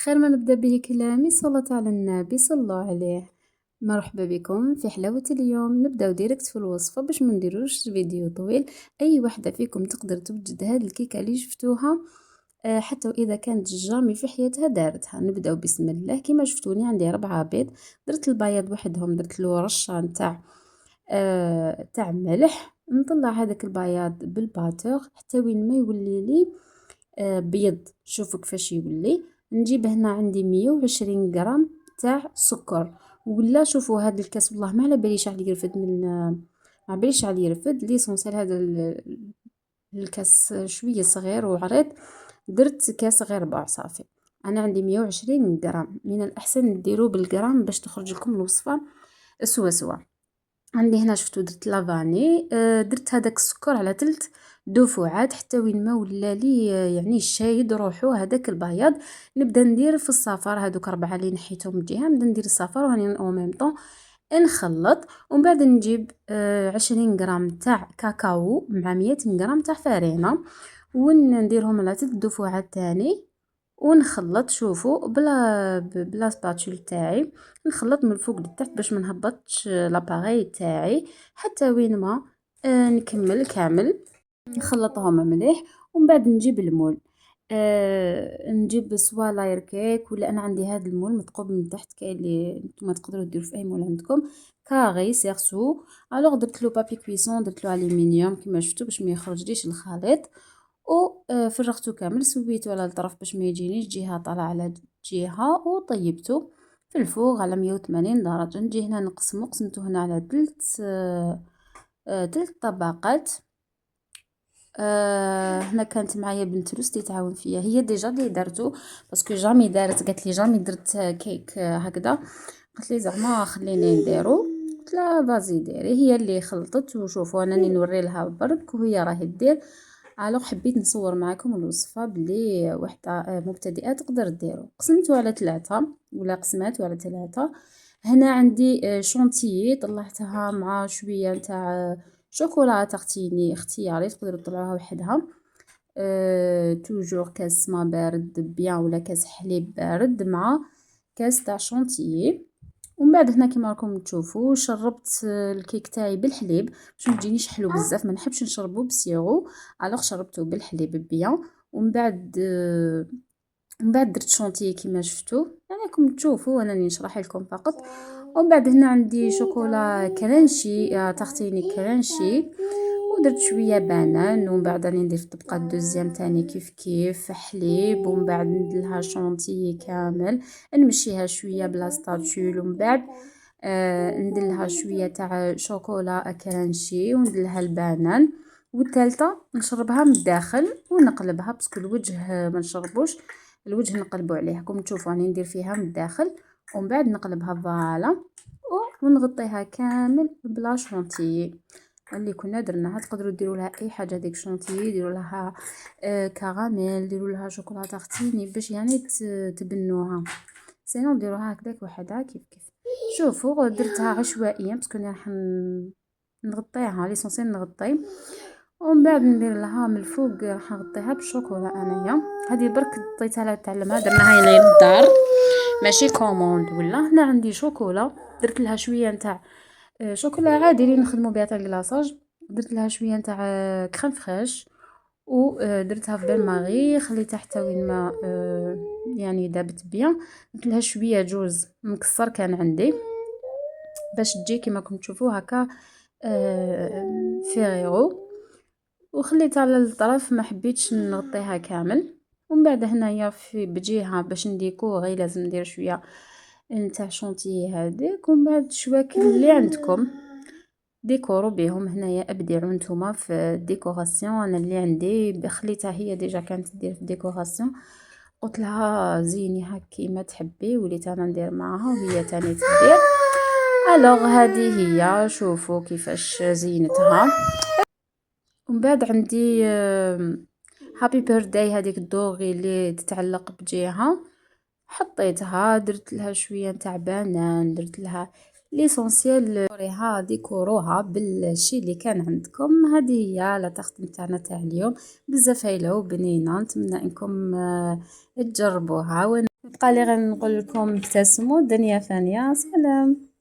خير ما نبدأ به كلامي صلاة على النبي صلى الله عليه. مرحبا بكم في حلاوة اليوم. نبداو ديريكت في الوصفة باش ما نديروش فيديو طويل. اي وحده فيكم تقدر توجد هاد الكيكه اللي شفتوها، حتى واذا كانت جامي في حياتها دارتها. نبداو بسم الله. كيما شفتوني عندي 4 بيض، درت البياض وحدهم، درت له رشه تاع ملح. نطلع هذاك البياض بالباتور حتى وين ما يولي لي بيض. شوفوا كيفاش يولي. نجيب هنا عندي 120 غرام تاع سكر. ولا شوفوا هذا الكاس، والله ما على باليش عليه يرفد من ما باليش عليه يرفد ليسونسيال. هذا الكاس شويه صغير وعريض، درت كاس غير ربع صافي. انا عندي 120 غرام، من الاحسن ديروا بالغرام باش تخرج لكم الوصفه سوا سوا. عندي هنا شفتو درت لافاني، درت هذاك السكر على 3 دفعات حتى وين ما ولا لي يعني شايد روحو هذاك البياض. نبدا ندير في الصفار هذوك 4 اللي نحيتهم من جهه، نبدا ندير الصفار وهاني او ميم طون نخلط. ومن بعد نجيب 20 غرام تاع كاكاو مع 100 غرام تاع فرينه، ونديرهم على 3 دفعات تاني ونخلط. شوفوا بلا سباتول تاعي نخلط من الفوق للتحت باش ما نهبطش لاباري تاعي حتى وين ما نكمل كامل نخلطهم مليح. ومن بعد نجيب المول، نجيب سوا لاير كيك، ولا انا عندي هذا المول مثقوب من تحت كاين اللي نتوما تقدروا ديروا في اي مول عندكم كاري سيرسو. الوغ درت له بابي كويسون، درت له الومنيوم كما شفتوا باش ما يخرجليش الخليط. وفرغته كامل، سويته على الطرف باش ما يجينيش جهه طالعه على جهه، وطيبته في الفوغ على 180 درجه. نجي هنا قسمته هنا على 3 طبقات. هنا كانت معايا بنت روس اللي تعاون فيا، هي ديجا اللي درتو باسكو جامي دارت، قالت لي جامي درت كيك هكذا، قالت لي زعما خليني نديرو. قلت لها فازي ديري. هي اللي خلطت، وشوفوا انا نوري لها برك وهي راهي دير. الوغ حبيت نصور معكم الوصفه بلي وحده مبتدئه تقدر ديرو. قسمته على 3 ولا قسمات على 3. هنا عندي شونتيي طلعتها مع شويه نتاع شوكولا تغتيني اختياري، تقدروا تطلعوها وحدها. توجور كاس ما بارد بيان ولا كاس حليب بارد مع كاس تاع شونتيي. ومن بعد هنا كيما راكم تشوفوا شربت الكيك تاعي بالحليب باش ما يجينيش حلو بزاف، ما نحبش نشربه بسيرو. الوغ شربته بالحليب بيان. ومن بعد من بعد درت شونتيي كيما شفتوا، يعني راكم تشوفوا انا نشرح لكم فقط. ومن بعد هنا عندي شوكولا كرانشي تغطيني كرانشي، ودرت شويه بانان. ومن بعد راني ندير في الطبقه الدوزيام تاني كيف كيف حليب. ومن بعد نديرلها شونتيي كامل، نمشيها شويه بلا سطاتول. ومن بعد نديرلها شويه تاع شوكولا كرانشي ونديرلها البانان. والثالثه نشربها من الداخل ونقلبها باسكو الوجه ما نشربوش، الوجه نقلبوا عليه كم تشوفوا راني ندير فيها من الداخل. ومن بعد نقلبها فوالا ونغطيها كامل بلا شونتيي اللي كنا درناها. تقدروا ديروا لها اي حاجه ديك شونتيي، ديروا لها كراميل، ديروا لها شوكولاته تغتيني باش يعني تبنوها، سينو ديروها هكذاك وحدها كيف كيف. شوفوا درتها عشوائيا باسكو راح نغطيها ليسونسيال نغطي. ومن بعد ندير لها من الفوق راح نغطيها بالشوكولا. انايا هذه برك عطيتها لها تعلمها، درناها هنا للدار ماشي كوموند. ولا هنا عندي شوكولا درت لها شويه نتاع شوكولا عادي اللي نخدموا بها تاع الكلاصاج، درت لها شويه نتاع كريم فريش ودرتها في بان ماغي، خليتها حتى وين ما يعني دابت بيان. درت لها شويه جوز مكسر كان عندي باش تجي كما راكم تشوفوا هكا فيغيرو. وخليتها على الطرف، ما حبيتش نغطيها كامل. ومن بعد هنايا في بجهه باش نديكوري لازم ندير شويه نتاع شونتيي هذيك. ومن بعد شواكل اللي عندكم ديكورو بهم. هنايا ابدعوا نتوما في الديكوراسيون. انا اللي عندي خليتها هي ديجا كانت دير في الديكوراسيون، قلت لها زينيها كيما تحبي، وليت انا ندير معاها وهي تاني تدير. الوغ هذه هي، شوفوا كيفاش زينتها. ومن بعد عندي هابي بيرثداي هذيك الدوغي اللي تتعلق بجهه، حطيتها درت لها شويه نتاع بانان، درت لها ليسونسيال ديكوريها ديكوروها بالشي اللي كان عندكم. هذه هي لا تخت نتاعنا تاع اليوم، بزاف هايله وبنينه. نتمنى انكم تجربوها. بقى لي غير نقول لكم ابتسموا، الدنيا فانية، سلام.